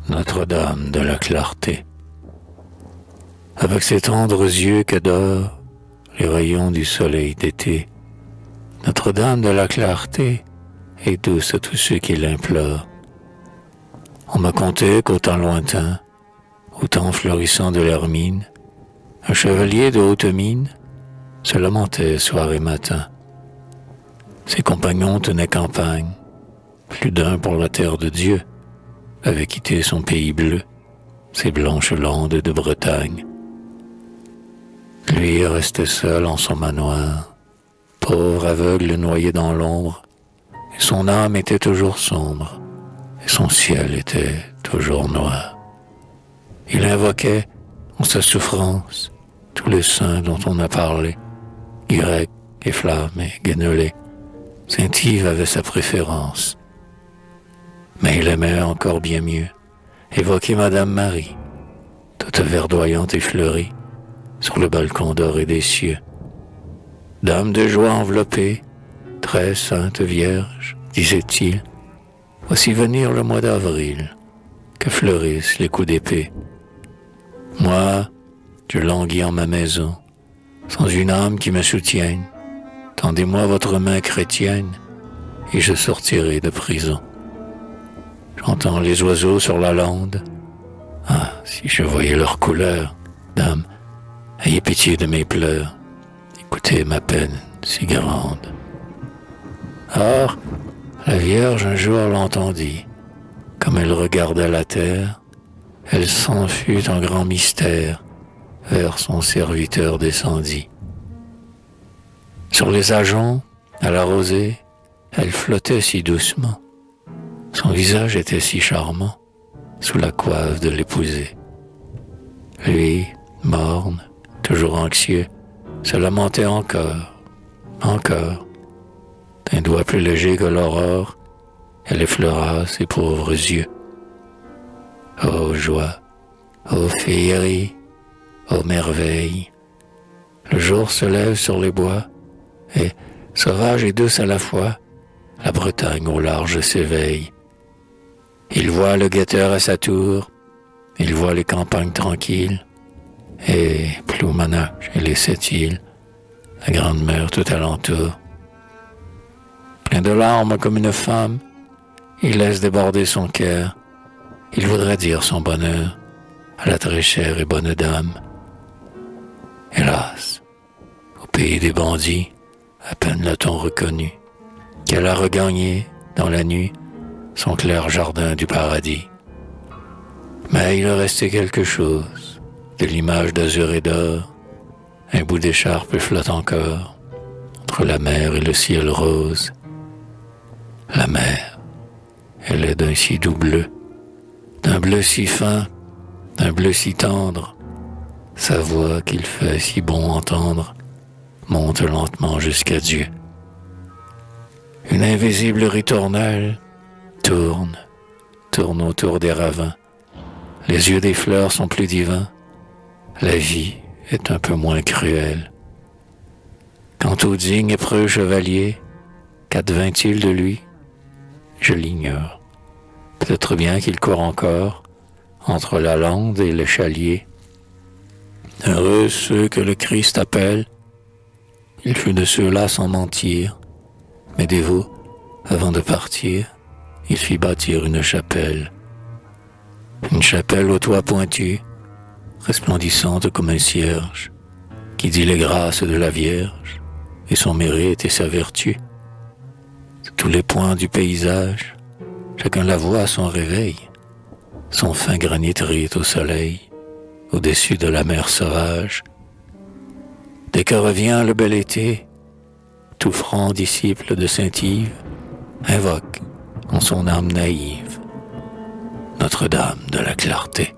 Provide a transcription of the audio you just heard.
Notre-Dame de la clarté. Avec ses tendres yeux qu'adorent les rayons du soleil d'été, Notre-Dame de la clarté est douce à tous ceux qui l'implorent. On m'a conté qu'au temps lointain, au temps florissant de l'hermine, un chevalier de haute mine se lamentait soir et matin. Ses compagnons tenaient campagne, plus d'un pour la terre de Dieu avait quitté son pays bleu, ses blanches landes de Bretagne. Lui restait seul en son manoir, pauvre aveugle noyé dans l'ombre, et son âme était toujours sombre, et son ciel était toujours noir. Il invoquait, en sa souffrance, tous les saints dont on a parlé, Guirec et Flamme et Guénelé. Saint-Yves avait sa préférence. Mais il aimait encore bien mieux évoquer Madame Marie, toute verdoyante et fleurie, sur le balcon doré des cieux. Dame de joie enveloppée, très sainte vierge, disait-il, voici venir le mois d'avril, que fleurissent les coups d'épée. Moi, je languis en ma maison, sans une âme qui me soutienne. Tendez-moi votre main chrétienne, et je sortirai de prison. J'entends les oiseaux sur la lande. Ah, si je voyais leur couleur, dame, ayez pitié de mes pleurs, écoutez ma peine si grande. Or, la Vierge un jour l'entendit, comme elle regardait la terre, elle s'enfuit en grand mystère, vers son serviteur descendit. Sur les ajoncs, à la rosée, elle flottait si doucement. Son visage était si charmant, sous la coiffe de l'épousée. Lui, morne, toujours anxieux, se lamentait encore. D'un doigt plus léger que l'aurore, elle effleura ses pauvres yeux. Ô joie, ô féerie, ô merveille, le jour se lève sur les bois, et, sauvage et douce à la fois, la Bretagne au large s'éveille. Il voit le guetteur à sa tour, il voit les campagnes tranquilles, et Ploumanac et les Sept-Îles, la grande mer tout alentour. Plein de larmes comme une femme, il laisse déborder son cœur, il voudrait dire son bonheur à la très chère et bonne dame. Hélas, au pays des bandits, à peine l'a-t-on reconnu, qu'elle a regagné, dans la nuit, son clair jardin du paradis. Mais il restait quelque chose, de l'image d'azur et d'or, un bout d'écharpe flotte encore, entre la mer et le ciel rose. La mer, elle est d'un si doux bleu, d'un bleu si fin, d'un bleu si tendre, sa voix qu'il fait si bon entendre, monte lentement jusqu'à Dieu. Une invisible ritournelle tourne autour des ravins. Les yeux des fleurs sont plus divins. La vie est un peu moins cruelle. Quant au digne et preux chevalier, qu'advint-il de lui? Je l'ignore. Peut-être bien qu'il court encore entre la lande et le chalier. Heureux ceux que le Christ appelle. Il fut de ceux-là sans mentir, mais dévot, avant de partir, il fit bâtir une chapelle au toit pointu, resplendissante comme un cierge, qui dit les grâces de la Vierge, et son mérite et sa vertu. De tous les points du paysage, chacun la voit à son réveil, son fin granit rit au soleil, au-dessus de la mer sauvage. Dès que revient le bel été, tout franc disciple de Saint-Yves invoque en son âme naïve Notre-Dame de la clarté.